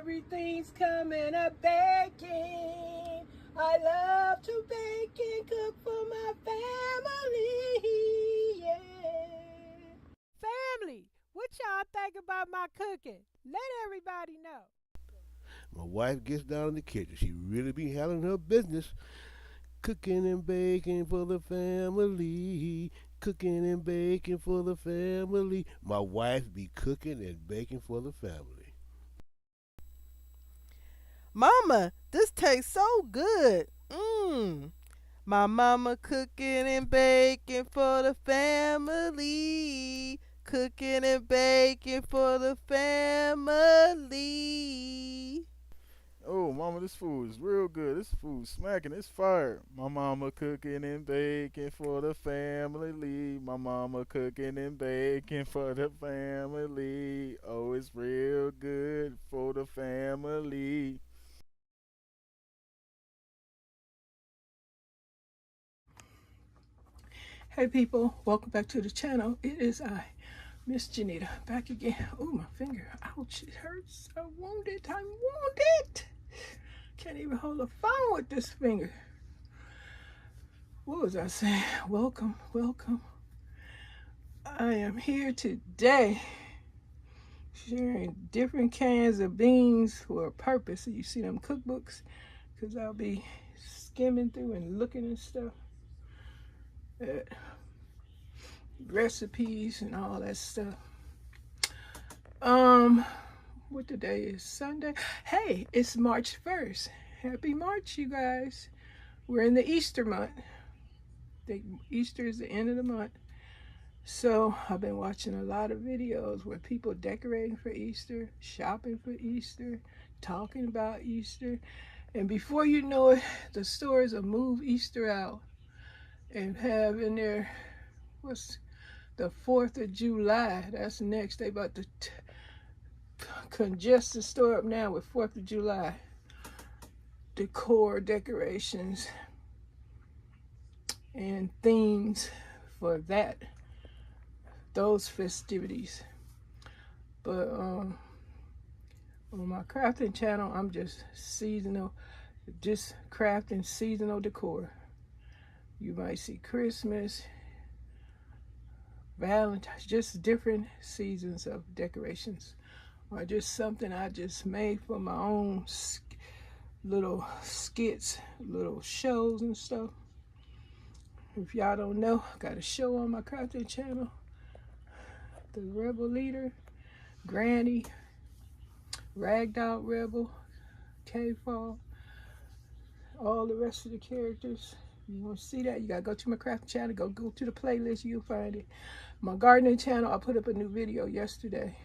everything's coming up baking. I love to bake and cook for my family, yeah. Family, what y'all think about my cooking? Let everybody know. My wife gets down in the kitchen. She really be handling her business. Cooking and baking for the family. Cooking and baking for the family. My wife be cooking and baking for the family. Mama, this tastes so good. Mmm. My mama cooking and baking for the family. Cooking and baking for the family. Oh, mama, this food is real good. This food smacking. It's fire. My mama cooking and baking for the family. My mama cooking and baking for the family. Oh, it's real good for the family. Hey people, welcome back to the channel. It is I, Miss Janita, back again. Oh, my finger. Ouch, it hurts. I wound it. I wound it. Can't even hold a phone with this finger. What was I saying? Welcome, welcome. I am here today sharing different cans of beans for a purpose. So you see them cookbooks, because I'll be skimming through and looking and stuff at recipes and all that stuff. What today is? Sunday. Hey, it's March 1st. Happy March, you guys. We're in the Easter month. Easter is the end of the month. So I've been watching a lot of videos where people decorating for Easter, shopping for Easter, talking about Easter. And before you know it, the stores will move Easter out and have in there, what's the 4th of July? That's next. They about to congest the store up now with 4th of July decor, decorations, and themes for those festivities. But on my crafting channel, I'm just crafting seasonal decor. You might see Christmas, Valentine's, just different seasons of decorations, or just something I just made for my own little skits, little shows and stuff. If y'all don't know, I got a show on my crafting channel. The Rebel Leader, Granny, Ragdoll Rebel, K-Fall, all the rest of the characters. You want to see that? You got to go to my crafting channel. Go to the playlist. You'll find it. My gardening channel, I put up a new video yesterday.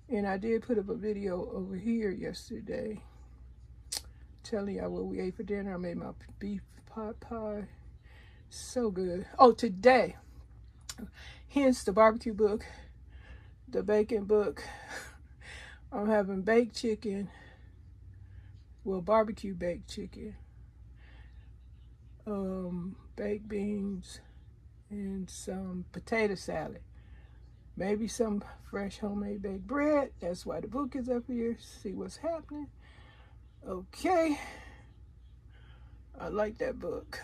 And I did put up a video over here yesterday telling y'all what we ate for dinner. I made my beef pot pie. So good. Oh, today, hence the barbecue book, the bacon book. I'm having baked chicken, well, barbecue baked chicken, baked beans, and some potato salad. Maybe some fresh homemade baked bread. That's why the book is up here. See what's happening. Okay. I like that book.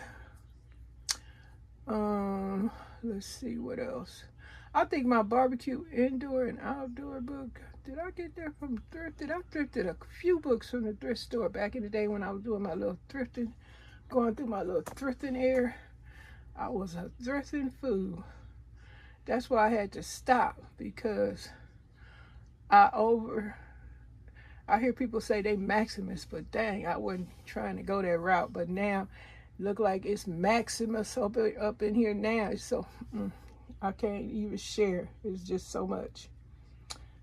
Let's see what else. I think my barbecue indoor and outdoor book, did I get that from thrifted? I thrifted a few books from the thrift store back in the day when I was doing my little thrifting, going through my little thrifting era. I was a thrifting fool. That's why I had to stop, because I hear people say they Maximus, but dang, I wasn't trying to go that route. But now, look like it's Maximus up in here now. So I can't even share. It's just so much.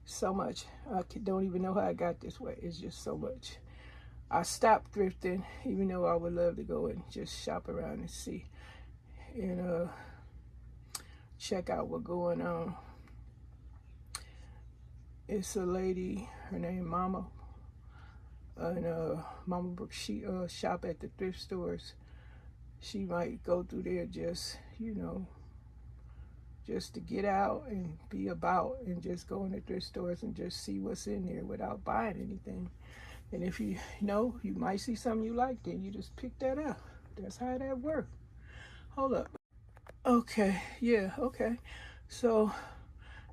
So much. I don't even know how I got this way. It's just so much. I stopped thrifting, even though I would love to go and just shop around and see. And check out what's going on. It's a lady, her name Mama. And Mama Brooke, she shop at the thrift stores. She might go through there just, just to get out and be about and just go in the thrift stores and just see what's in there without buying anything. And if you know, you might see something you like, then you just pick that up. That's how that works. Hold up. Okay, yeah, okay. So,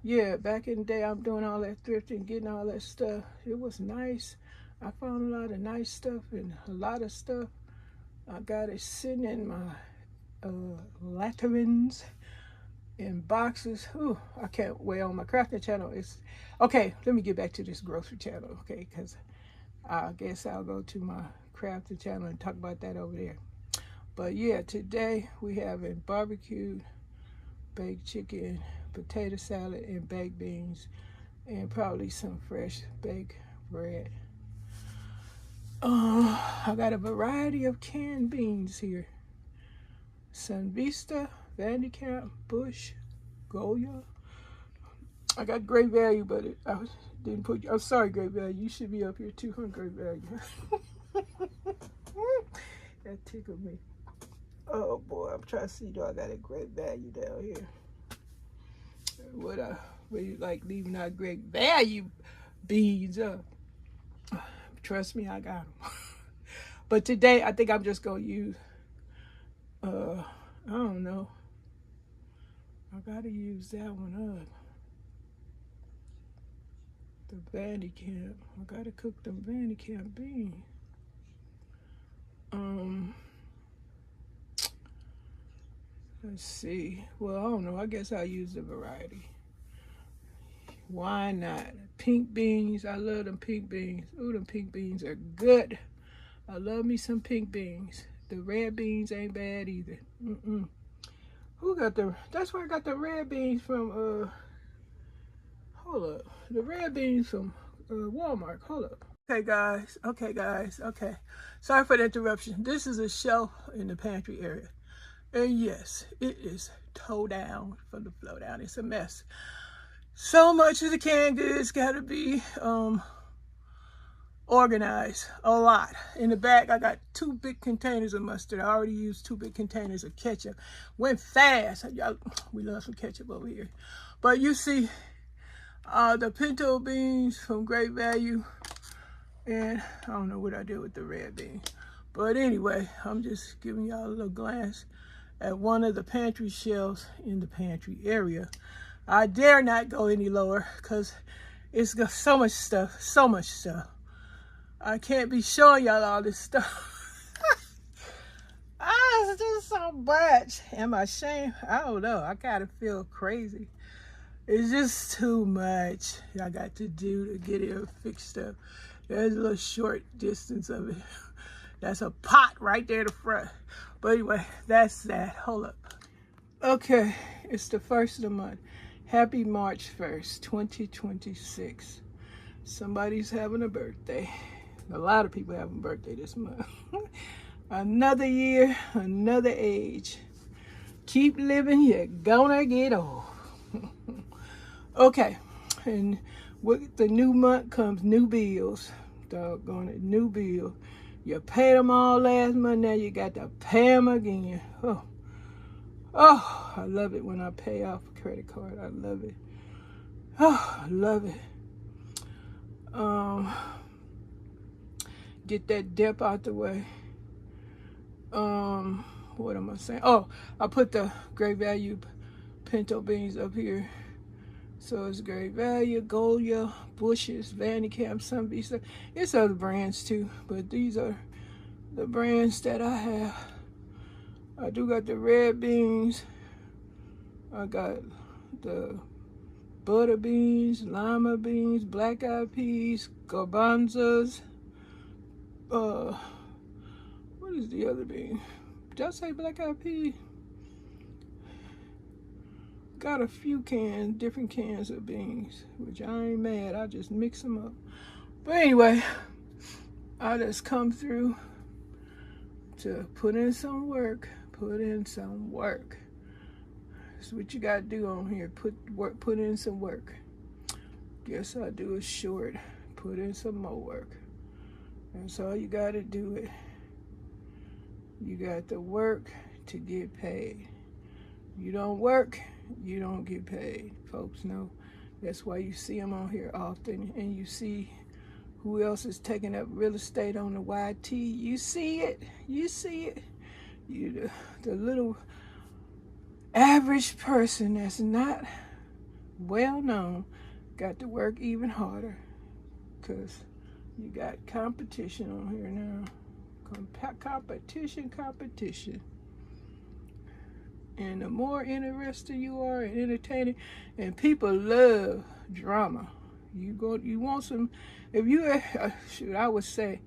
yeah, back in the day, I'm doing all that thrifting, getting all that stuff. It was nice. I found a lot of nice stuff, and a lot of stuff I got it sitting in my latrines in boxes. Ooh, I can't wait on my crafting channel. It's okay. Let me get back to this grocery channel, okay? Because I guess I'll go to my crafting channel and talk about that over there. But yeah, today we having barbecued baked chicken, potato salad, and baked beans, and probably some fresh baked bread. I got a variety of canned beans here. Sun Vista, Vanderkamp, Bush, Goya. I got Great Value, but I didn't put. I'm sorry, Great Value. You should be up here too, huh, Great Value? That tickled me. Oh boy, I'm trying to see. Do I got a Great Value down here? What you like leaving out Great Value beans up? Trust me, I got them. But today, I think I'm just gonna use. I don't know. I gotta use that one up. The Vanderkamp. I gotta cook them Vanderkamp beans. Let's see. Well, I don't know. I guess I'll use the variety. Why not? Pink beans. I love them pink beans. Ooh, them pink beans are good. I love me some pink beans. The red beans ain't bad either. Who got the? That's where I got the red beans from. Hold up. The red beans from Walmart. Hold up. Okay, guys. Okay. Sorry for the interruption. This is a shelf in the pantry area. And yes, it is toe down from the flow down. It's a mess. So much of the canned goods got to be organized. A lot. In the back, I got 2 big containers of mustard. I already used 2 big containers of ketchup. Went fast. Y'all, we love some ketchup over here. But you see the pinto beans from Great Value. And I don't know what I did with the red beans. But anyway, I'm just giving y'all a little glance at one of the pantry shelves in the pantry area. I dare not go any lower because it's got so much stuff. I can't be showing y'all all this stuff. It's just so much. Am I ashamed? I don't know. I gotta feel crazy. It's just too much I got to do to get it fixed up. There's a little short distance of it. That's a pot right there in the front. But anyway, that's that. Hold up. Okay, it's the 1st of the month. Happy March 1st, 2026. Somebody's having a birthday. A lot of people having a birthday this month. Another year, another age. Keep living, you're gonna get old. Okay, and with the new month comes new bills. Doggone it, new bill. You paid them all last month, now you got to pay them again. Oh, I love it when I pay off a credit card. I love it. Oh, I love it. Get that debt out the way. What am I saying? Oh, I put the Great Value pinto beans up here. So it's Great Value, Goya, Bush's, Vanderkamp, Sun Vista. It's other brands too, but these are the brands that I have. I do got the red beans. I got the butter beans, lima beans, black eyed peas, garbanzos. What is the other bean? Did I say black eyed peas? Got a few different cans of beans, which I ain't mad. I just mix them up. But anyway, I just come through to put in some work. That's what you gotta do on here. Put in some work. Guess I'll do it short. Put in some more work. That's all you gotta do it. You got to work to get paid. You don't work, You don't get paid, folks know. That's why you see them on here often, and you see who else is taking up real estate on the YT. You see it. You see it. The little average person that's not well known got to work even harder, because you got competition on here now. Competition. And the more interested you are in entertaining, and people love drama. You want some, if you, I would say,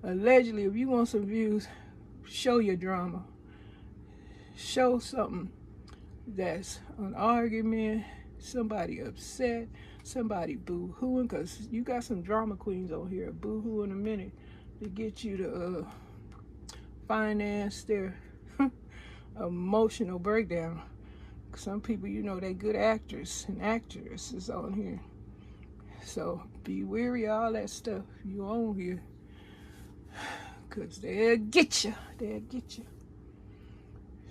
allegedly, if you want some views, show your drama. Show something that's an argument, somebody upset, somebody boo-hooing, because you got some drama queens on here, boo-hoo in a minute, to get you to finance their emotional breakdown. Some people, you know, they good actors and actresses on here. So be wary of all that stuff you on here, because they'll get you. They'll get you.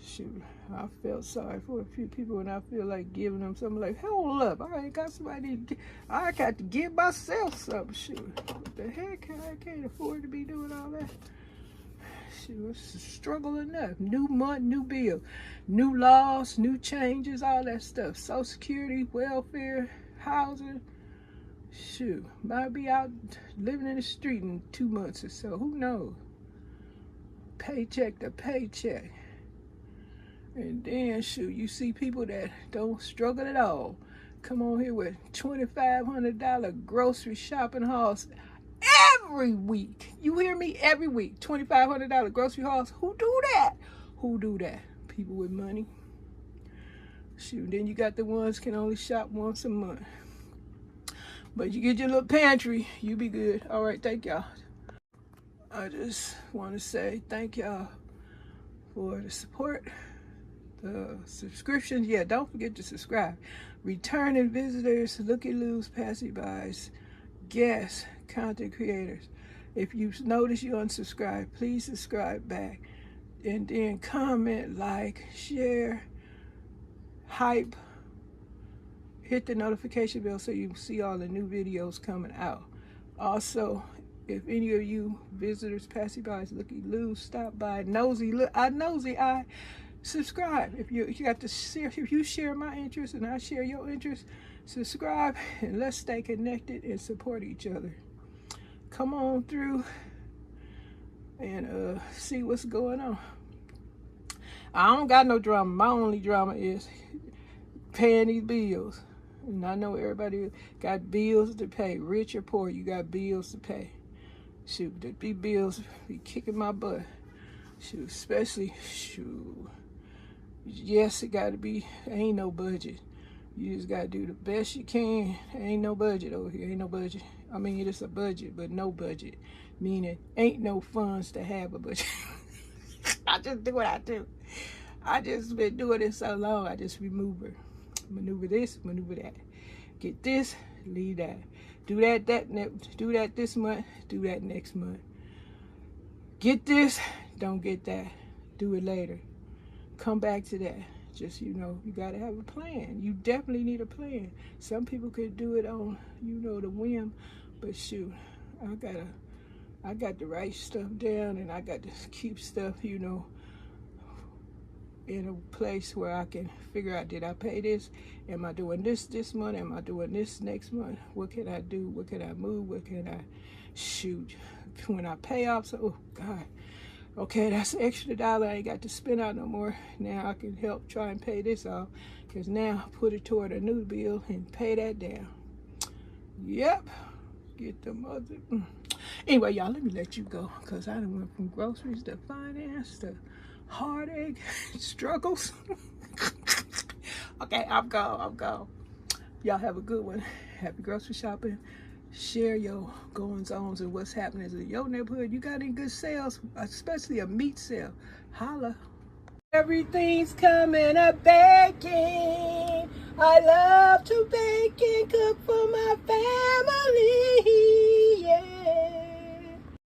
Shoot, I felt sorry for a few people, and I feel like giving them something. Like, hold up, I ain't got somebody to I got to give myself something. Shoot, what the heck? I can't afford to be doing all that. Shoot, it's a struggle enough. New month, new bill, new laws, new changes, all that stuff. Social Security, welfare, housing. Shoot, might be out living in the street in 2 months or so. Who knows? Paycheck to paycheck. And then, shoot, you see people that don't struggle at all come on here with $2,500 grocery shopping hauls every week. You hear me? Every week. $2,500 grocery hauls. Who do that? Who do that? People with money. Shoot, then you got the ones can only shop once a month. But you get your little pantry, you be good. All right, thank y'all. I just want to say thank y'all for the support, the subscriptions. Yeah, don't forget to subscribe. Returning visitors, looky-loos, passy-bys, guests, content creators. If you notice you unsubscribe, please subscribe back. And then comment, like, share, hype. Hit the notification bell so you can see all the new videos coming out. Also, if any of you visitors, passy-bys, looky-loos, stop by, nosy eye, subscribe. If you got to share, if you share my interest and I share your interest, subscribe, and let's stay connected and support each other. Come on through and see what's going on. I don't got no drama. My only drama is paying these bills. And I know everybody got bills to pay, rich or poor, you got bills to pay. Shoot, these bills be kicking my butt. Shoot, especially, shoot. Yes, it got to be, ain't no budget. You just got to do the best you can. Ain't no budget over here, ain't no budget. I mean, it is a budget, but no budget. Meaning, ain't no funds to have a budget. I just do what I do. I just been doing it so long, I just maneuver this, maneuver that. Get this, leave that. Do that this month, do that next month. Get this, don't get that. Do it later. Come back to that. Just, you know, you gotta have a plan. You definitely need a plan. Some people could do it on, you know, the whim, but shoot, I got to write stuff down, and I got to keep stuff, you know, in a place where I can figure out, did I pay this? Am I doing this month? Am I doing this next month? What can I do? What can I move? What can I shoot? When I pay off, so, oh God, okay, that's an extra $1 I ain't got to spend out no more. Now I can help try and pay this off, because now I put it toward a new bill and pay that down. Yep, get the mother. Anyway, y'all, let me let you go, because I done went from groceries to finance to heartache, struggles. Okay, I'm gone. Y'all have a good one. Happy grocery shopping. Share your goings-ons and what's happening in your neighborhood. You got any good sales, especially a meat sale? Holla. Everything's coming up baking. I love to bake and cook for my family. Yeah.